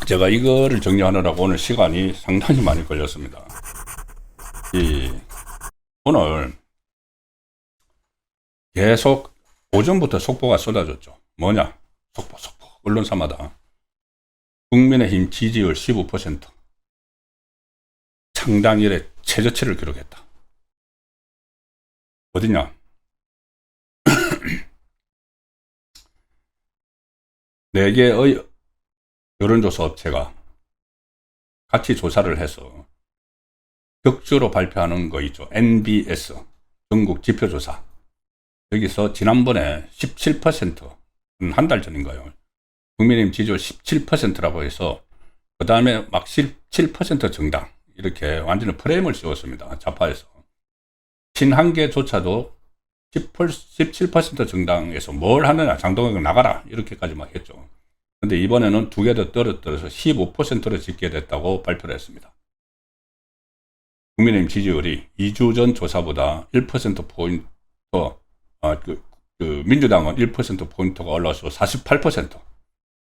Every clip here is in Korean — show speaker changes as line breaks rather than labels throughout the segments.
제가 이거를 정리하느라고 오늘 시간이 상당히 많이 걸렸습니다. 오늘 계속 오전부터 속보가 쏟아졌죠. 뭐냐? 속보. 언론사마다. 국민의힘 지지율 15%. 창당 이래 최저치를 기록했다. 어디냐? 4개의 여론조사 업체가 같이 조사를 해서 격주로 발표하는 거 있죠. NBS 전국 지표조사. 여기서 지난번에 17%, 한 달 전인가요? 국민의힘 지지율 17%라고 해서 그 다음에 막 17% 정당 이렇게 완전히 프레임을 씌웠습니다. 좌파에서. 친한계조차도 17% 정당에서 뭘 하느냐, 장동혁 나가라 이렇게까지 막 했죠. 근데 이번에는 2개 더 떨어뜨려서 15%로 집계 됐다고 발표를 했습니다. 국민의힘 지지율이 2주 전 조사보다 1%포인트, 민주당은 1%포인트가 올라와서 48%,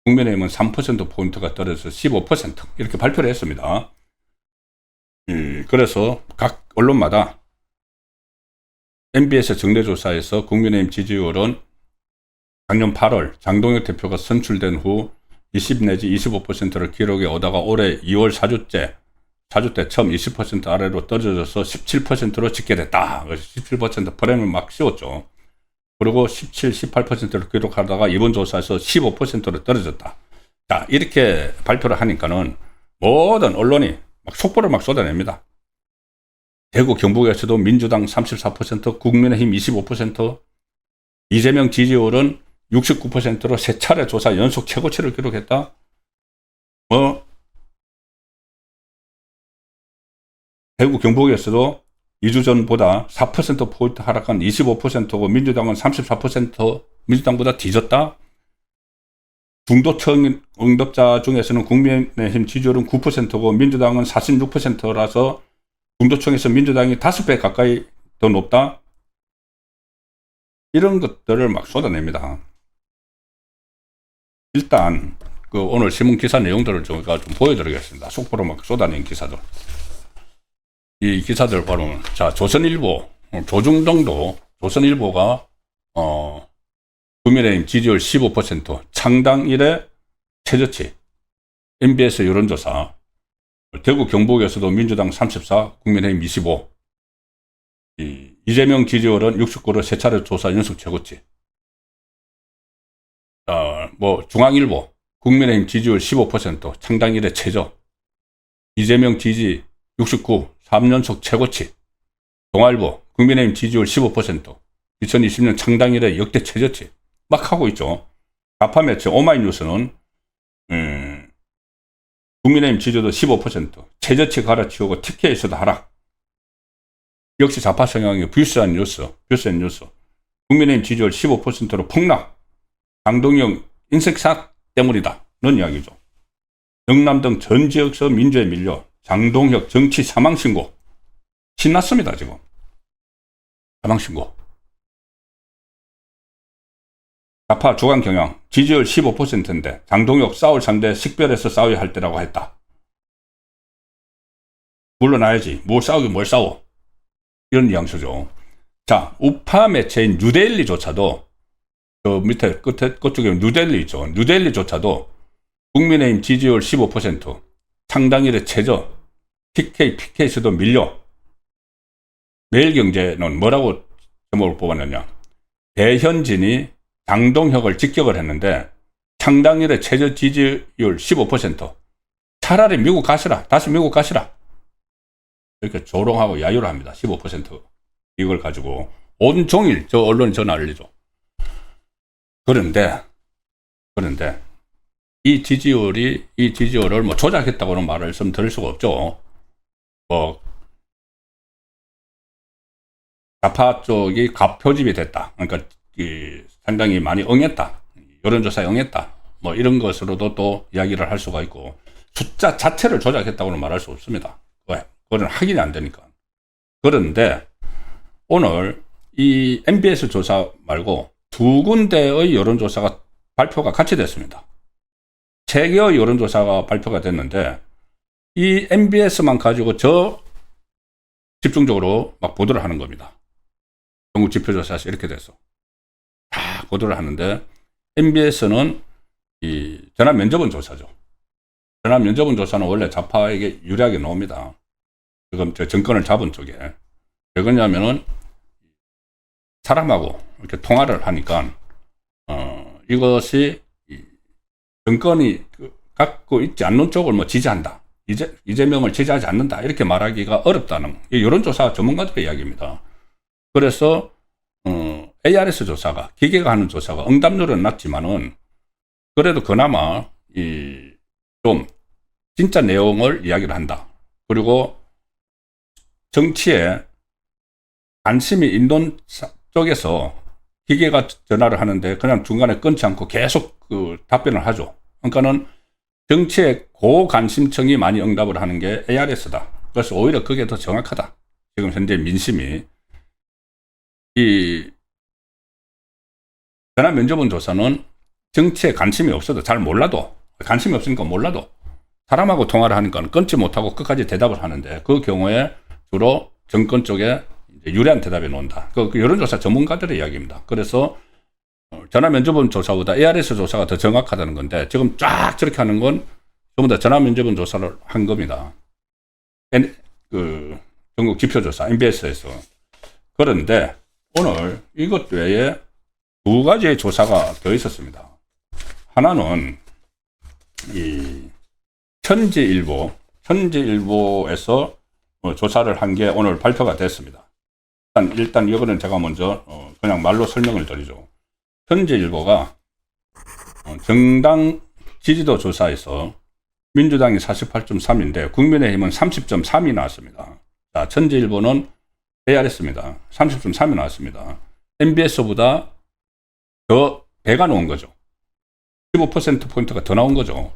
국민의힘은 3%포인트가 떨어져서 15% 이렇게 발표를 했습니다. 그래서 각 언론마다 MBS 정례조사에서 국민의힘 지지율은 작년 8월 장동혁 대표가 선출된 후 20 내지 25%를 기록해 오다가 올해 2월 4주 때 처음 20% 아래로 떨어져서 17%로 집계됐다. 17% 프레임을 막 씌웠죠. 그리고 17, 18%를 기록하다가 이번 조사에서 15%로 떨어졌다. 자, 이렇게 발표를 하니까는 모든 언론이 막 속보를 막 쏟아냅니다. 대구 경북에서도 민주당 34%, 국민의힘 25%, 이재명 지지율은 69%로 3차례 조사 연속 최고치를 기록했다. 대구 경북에서도 2주 전보다 4%포인트 하락한 25%고 민주당은 34%, 민주당보다 뒤졌다. 중도층 응답자 중에서는 국민의힘 지지율은 9%고 민주당은 46%라서 중도층에서 민주당이 5배 가까이 더 높다. 이런 것들을 막 쏟아냅니다. 일단 오늘 신문 기사 내용들을 제가 좀 보여드리겠습니다. 속보로 막 쏟아낸 기사들. 이 기사들 보면, 자, 조선일보, 조중동도, 조선일보가, 국민의힘 지지율 15%, 창당 이래 최저치, MBS 여론조사, 대구 경북에서도 민주당 34, 국민의힘 25, 이재명 지지율은 69로 3차례 조사 연속 최고치. 중앙일보, 국민의힘 지지율 15%, 창당 이래 최저, 이재명 지지 69, 3연속 최고치. 동아일보, 국민의힘 지지율 15%, 2020년 창당 이래 역대 최저치. 막 하고 있죠. 좌파 매체 오마이뉴스는 국민의힘 지지율도 15%, 최저치 갈아치우고 TK에서도 하락. 역시 좌파 성향의 뷰스앤 뉴스. 국민의힘 지지율 15%로 폭락. 장동영 인색샷 때문이다. 는 이야기죠. 영남 등 전 지역서 민주에 밀려 장동혁 정치 사망신고. 신났습니다, 지금. 사망신고. 좌파 주간 경향. 지지율 15%인데 장동혁 싸울 상대 식별해서 싸워야 할 때라고 했다. 물러나야지. 뭘 싸워. 이런 뉘앙스죠. 자, 우파 매체인 뉴데일리조차도, 저 밑에 끝쪽에 뉴데일리 있죠. 뉴데일리조차도 국민의힘 지지율 15%, 창당일의 최저, PK에서도 밀려. 매일경제는 뭐라고 제목을 뽑았느냐. 배현진이 장동혁을 직격을 했는데 창당일의 최저 지지율 15%. 차라리 미국 가시라. 다시 미국 가시라. 이렇게 조롱하고 야유를 합니다. 15%. 이걸 가지고 온종일 저 언론이 전화 알리죠. 그런데 이 지지율을 뭐 조작했다고는 말씀드릴 수가 없죠. 좌파 쪽이 갑표집이 됐다. 그러니까 상당히 많이 응했다. 여론조사에 응했다. 뭐 이런 것으로도 또 이야기를 할 수가 있고, 숫자 자체를 조작했다고는 말할 수 없습니다. 왜? 그건 확인이 안 되니까. 그런데 오늘 이 MBS 조사 말고 2군데의 여론조사가 발표가 같이 됐습니다. 세계의 여론조사가 발표가 됐는데 이 MBS만 가지고 집중적으로 막 보도를 하는 겁니다. 전국 지표조사에서 이렇게 돼서 다 보도를 하는데 MBS는 이 전화 면접은 조사죠. 전화 면접은 조사는 원래 좌파에게 유리하게 나옵니다. 지금 저 정권을 잡은 쪽에 왜 그러냐면은 사람하고 이렇게 통화를 하니까 이것이 정권이 갖고 있지 않는 쪽을 뭐 지지한다. 이재명을 지지하지 않는다. 이렇게 말하기가 어렵다는 여론조사 전문가들의 이야기입니다. 그래서 ARS 조사가 기계가 하는 조사가 응답률은 낮지만은 그래도 그나마 좀 진짜 내용을 이야기를 한다. 그리고 정치에 관심이 있는 쪽에서 기계가 전화를 하는데 그냥 중간에 끊지 않고 계속 답변을 하죠. 그러니까는 정치에 고관심층이 많이 응답을 하는 게 ARS다. 그래서 오히려 그게 더 정확하다. 지금 현재 민심이. 이 전화 면접은 조사는 정치에 관심이 없어도 잘 몰라도 관심이 없으니까 몰라도 사람하고 통화를 하니까 끊지 못하고 끝까지 대답을 하는데 그 경우에 주로 정권 쪽에 유리한 대답이 나온다. 그 여론조사 전문가들의 이야기입니다. 그래서 전화 면접은 조사보다 ARS 조사가 더 정확하다는 건데 지금 쫙 저렇게 하는 건 전부 다 전화 면접은 조사를 한 겁니다. 전국 지표조사 MBS에서. 그런데 오늘 이것 외에 두 가지의 조사가 더 있었습니다. 하나는 이 천지일보에서 조사를 한 게 오늘 발표가 됐습니다. 일단 이거는 제가 먼저 그냥 말로 설명을 드리죠. 천지일보가 정당 지지도 조사에서 민주당이 48.3인데 국민의힘은 30.3이 나왔습니다. 자, 천지일보는 ARS입니다. 30.3이 나왔습니다. MBS보다 더 배가 나온 거죠. 15%포인트가 더 나온 거죠.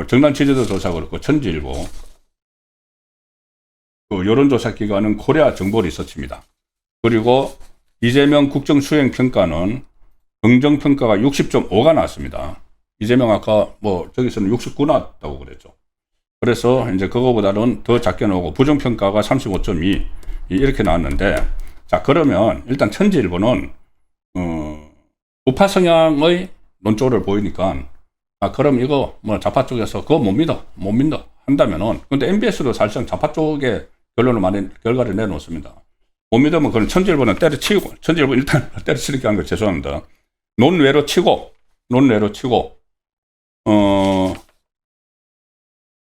정당 지지도 조사 그렇고 천지일보. 여론조사 기관은 코리아 정보 리서치입니다. 그리고 이재명 국정수행평가는 긍정평가가 60.5가 나왔습니다. 이재명 아까 저기서는 69 나왔다고 그랬죠. 그래서 이제 그거보다는 더 작게 나오고 부정평가가 35.2 이렇게 나왔는데 자, 그러면 일단 천지일보는 우파 성향의 논조를 보이니까 그럼 이거 좌파 쪽에서 그거 못 믿어 한다면은 근데 MBS도 사실상 좌파 쪽에 결과를 내놓습니다. 못 믿으면 그건 천지일보는 때려치고 천지일보 일단 때려치게 한 거 죄송합니다. 논외로 치고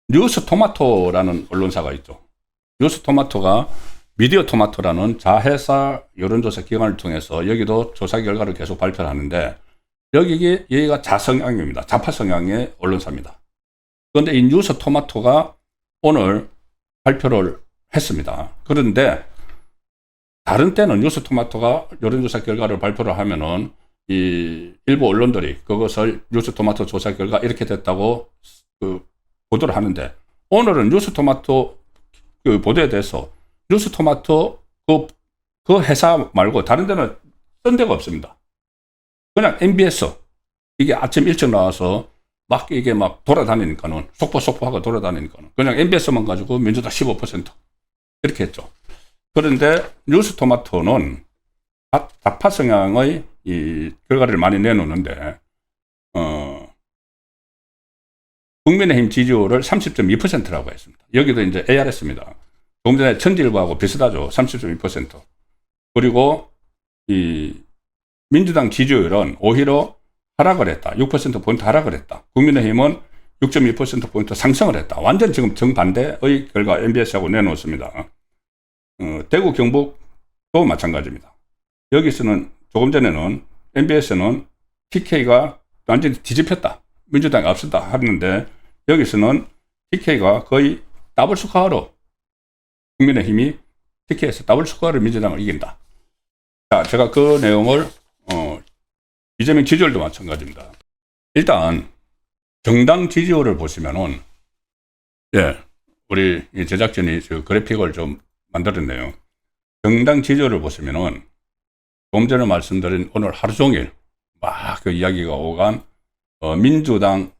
뉴스토마토라는 언론사가 있죠. 뉴스토마토가 미디어토마토라는 자회사 여론조사 기관을 통해서 여기도 조사 결과를 계속 발표를 하는데 여기가 자성향입니다. 좌파 성향의 언론사입니다. 그런데 이 뉴스토마토가 오늘 발표를 했습니다. 그런데 다른 때는 뉴스토마토가 여론조사 결과를 발표를 하면은 이 일부 언론들이 그것을 뉴스토마토 조사 결과 이렇게 됐다고 보도를 하는데 오늘은 뉴스토마토 보도에 대해서 뉴스토마토 그 회사 말고 다른 데는 쓴 데가 없습니다. 그냥 MBS 이게 아침 일찍 나와서 이게 돌아다니니까는 속보하고 돌아다니니까는 그냥 MBS만 가지고 민주당 15% 이렇게 했죠. 그런데 뉴스토마토는 좌파 성향의 이 결과를 많이 내놓는데 국민의힘 지지율을 30.2%라고 했습니다. 여기도 이제 ARS입니다. 조금 전에 천지일보하고 비슷하죠. 30.2%. 그리고 이 민주당 지지율은 오히려 하락을 했다. 6%포인트 하락을 했다. 국민의힘은 6.2%포인트 상승을 했다. 완전 지금 정반대의 결과 MBS하고 내놓습니다. 대구 경북도 마찬가지입니다. 여기서는 조금 전에는 MBS는 TK가 완전히 뒤집혔다. 민주당이 앞섰다 하는데 여기서는 TK가 거의 더블 스코어로 국민의힘이 TK에서 더블 스코어로 민주당을 이긴다. 자, 제가 그 내용을 이재명 지지율도 마찬가지입니다. 일단 정당 지지율을 보시면은 우리 제작진이 그래픽을 좀 만들었네요. 정당 지지율을 보시면은 조금 전에 말씀드린 오늘 하루 종일 그 이야기가 오간 민주당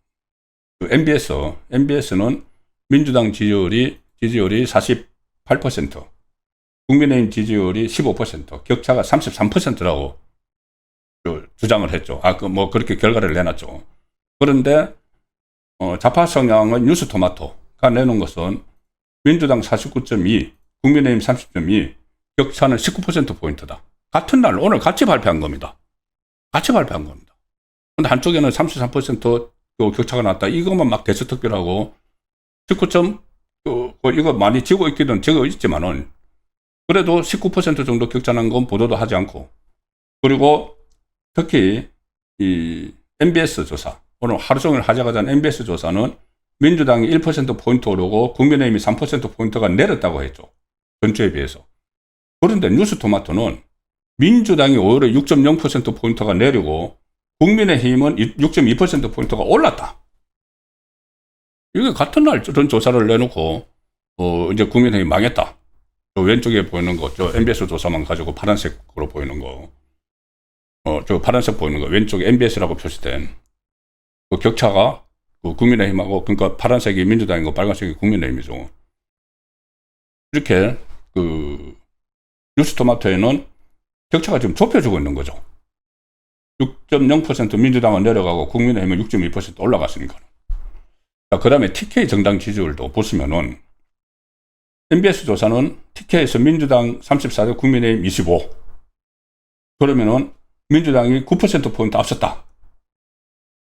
MBS는 민주당 지지율이 48%, 국민의힘 지지율이 15%, 격차가 33%라고 주장을 했죠. 그렇게 결과를 내놨죠. 그런데 좌파 성향의 뉴스토마토가 내놓은 것은 민주당 49.2, 국민의힘 30.2, 격차는 19%포인트다. 같은 날 오늘 같이 발표한 겁니다. 근데 한쪽에는 33% 격차가 났다. 이것만 막 대수특별하고 19점 이거 많이 지고 있기는 지고 있지만은 그래도 19% 정도 격차 난 건 보도도 하지 않고, 그리고 특히 이 MBS 조사, 오늘 하루 종일 화제가 된 MBS 조사는 민주당이 1%포인트 오르고 국민의힘이 3%포인트가 내렸다고 했죠. 전주에 비해서. 그런데 뉴스토마토는 민주당이 오히려 6.0%포인트가 내리고 국민의힘은 6.2%포인트가 올랐다. 이게 같은 날 그런 조사를 내놓고 이제 국민의힘이 망했다. 저 왼쪽에 보이는 거, 저 MBS 조사만 가지고 파란색으로 보이는 거, 저 파란색 보이는 거 왼쪽에 MBS라고 표시된 그 격차가 그 국민의힘하고, 그러니까 파란색이 민주당이고 빨간색이 국민의힘이죠. 이렇게 그 뉴스토마토에는 격차가 지금 좁혀지고 있는 거죠. 6.0% 민주당은 내려가고 국민의힘은 6.2% 올라갔으니까. 그 다음에 TK 정당 지지율도 보시면은 MBS 조사는 TK에서 민주당 34대 국민의힘 25. 그러면은 민주당이 9%포인트 앞섰다.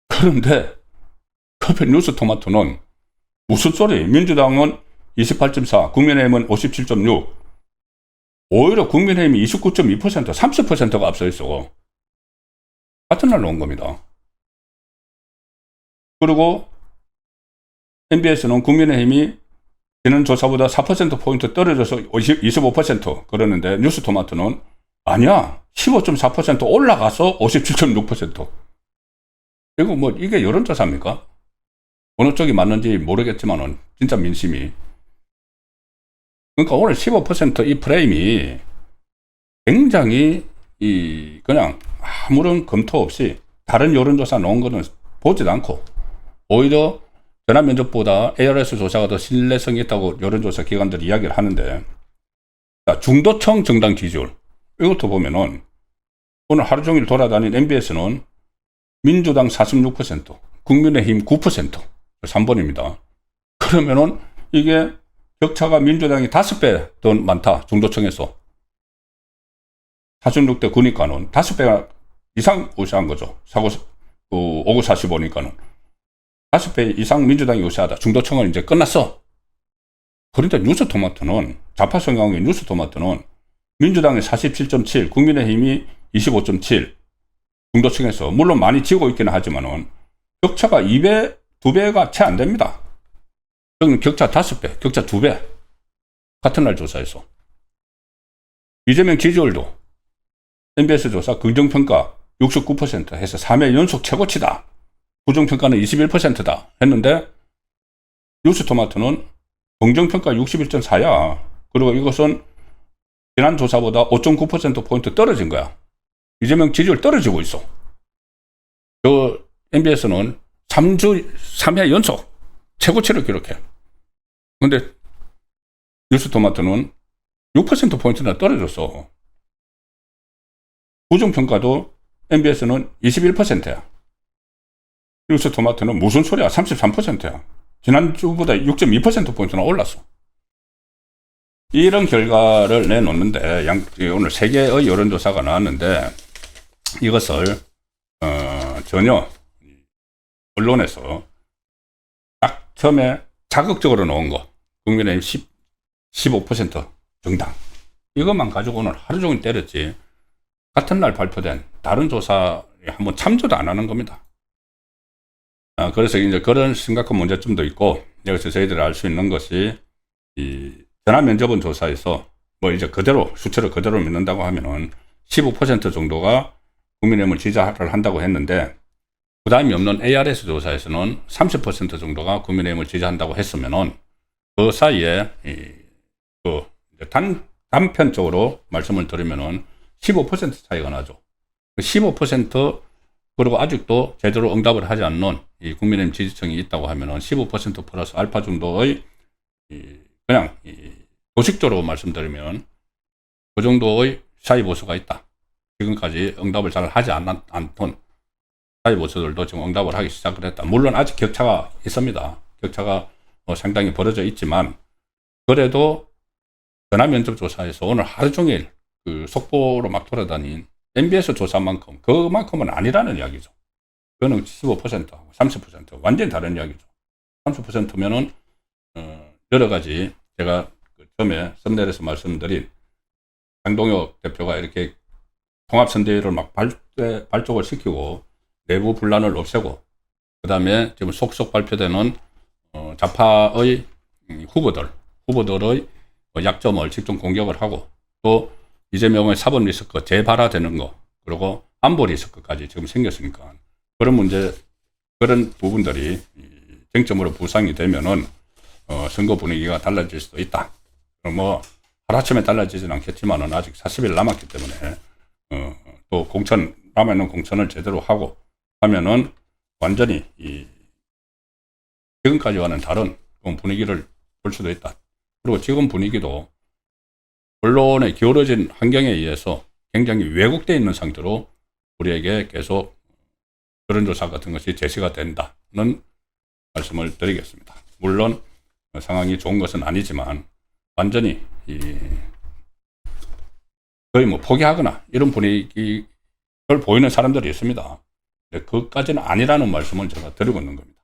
그런데 옆에 뉴스토마토는 무슨 소리? 민주당은 28.4, 국민의힘은 57.6. 오히려 국민의힘이 29.2%, 30%가 앞서 있어. 같은 날 나온 겁니다. 그리고 MBS는 국민의힘이 지난 조사보다 4%포인트 떨어져서 25% 그러는데 뉴스토마토는 아니야, 15.4% 올라가서 57.6%. 이거 이게 여론조사입니까? 어느 쪽이 맞는지 모르겠지만은 진짜 민심이. 그러니까 오늘 15% 프레임이 굉장히 그냥 아무런 검토 없이 다른 여론조사 나온 거는 보지도 않고, 오히려 전화면접보다 ARS 조사가 더 신뢰성이 있다고 여론조사 기관들이 이야기를 하는데, 중도층 정당 지지율 이것도 보면은 오늘 하루 종일 돌아다닌 MBS는 민주당 46%, 국민의힘 9%, 3번입니다. 그러면은 이게 격차가 민주당이 5배 더 많다. 중도층에서 46대 9니까는 5배 이상 우세한 거죠. 59, 45니까는 5배 이상 민주당이 우세하다. 중도층은 이제 끝났어. 그런데 뉴스토마토는, 좌파 성향의 뉴스토마토는 민주당이 47.7, 국민의힘이 25.7, 중도층에서 물론 많이 지고 있기는 하지만은 격차가 2배가 채 안 됩니다. 여기는 격차 5배, 격차 2배. 같은 날 조사에서. 이재명 지지율도 MBS 조사 긍정평가 69% 해서 3회 연속 최고치다. 부정평가는 21%다 했는데 뉴스토마토는 긍정평가 61.4야. 그리고 이것은 지난 조사보다 5.9%포인트 떨어진 거야. 이재명 지지율 떨어지고 있어. 저 MBS는 3회 연속 최고치를 기록해. 근데 뉴스토마토는 6%포인트나 떨어졌어. 부정평가도 MBS는 21%야. 뉴스토마토는 무슨 소리야? 33%야. 지난주보다 6.2%포인트나 올랐어. 이런 결과를 내놓는데, 오늘 3개의 여론조사가 나왔는데, 이것을, 전혀, 언론에서 딱 처음에 자극적으로 놓은 거, 국민의힘 15% 정당. 이것만 가지고 오늘 하루 종일 때렸지. 같은 날 발표된 다른 조사에 한번 참조도 안 하는 겁니다. 그래서 이제 그런 심각한 문제점도 있고, 여기서 저희들이 알 수 있는 것이, 전화면접원 조사에서 이제 그대로, 수치를 그대로 믿는다고 하면은 15% 정도가 국민의힘을 지지를 한다고 했는데, 부담이 없는 ARS 조사에서는 30% 정도가 국민의힘을 지지한다고 했으면은, 그 사이에, 단편적으로 말씀을 드리면은 15% 차이가 나죠. 15% 그리고 아직도 제대로 응답을 하지 않는 이 국민의힘 지지층이 있다고 하면은 15% 플러스 알파 정도의 그냥 도식적으로 말씀드리면 그 정도의 사이보수가 있다. 지금까지 응답을 잘 하지 않던 사이보수들도 지금 응답을 하기 시작을 했다. 물론 아직 격차가 있습니다. 격차가 상당히 벌어져 있지만 그래도 전화면접조사에서 오늘 하루 종일 그 속보로 막 돌아다닌 MBS 조사만큼 그만큼은 아니라는 이야기죠. 그거는 15%하고 30% 완전히 다른 이야기죠. 30%면은 여러 가지 제가 처음에 썸네일에서 말씀드린 장동혁 대표가 이렇게 통합선대위를 막 발족을 시키고 내부 분란을 없애고 그 다음에 지금 속속 발표되는 좌파의 후보들의 약점을 집중 공격을 하고 또 이재명의 사법 리스크 재발화되는 거 그리고 안보 리스크까지 지금 생겼으니까 그런 부분들이 쟁점으로 부상이 되면은 선거 분위기가 달라질 수도 있다. 뭐 하루아침에 달라지진 않겠지만은 아직 40일 남았기 때문에 또 남아있는 공천을 제대로 하고 하면은 완전히 지금까지와는 다른 분위기를 볼 수도 있다. 그리고 지금 분위기도 언론의 기울어진 환경에 의해서 굉장히 왜곡되어 있는 상태로 우리에게 계속 여론조사 같은 것이 제시가 된다는 말씀을 드리겠습니다. 물론 상황이 좋은 것은 아니지만 완전히 거의 뭐 포기하거나 이런 분위기를 보이는 사람들이 있습니다. 그것까지는 아니라는 말씀을 제가 드리고 있는 겁니다.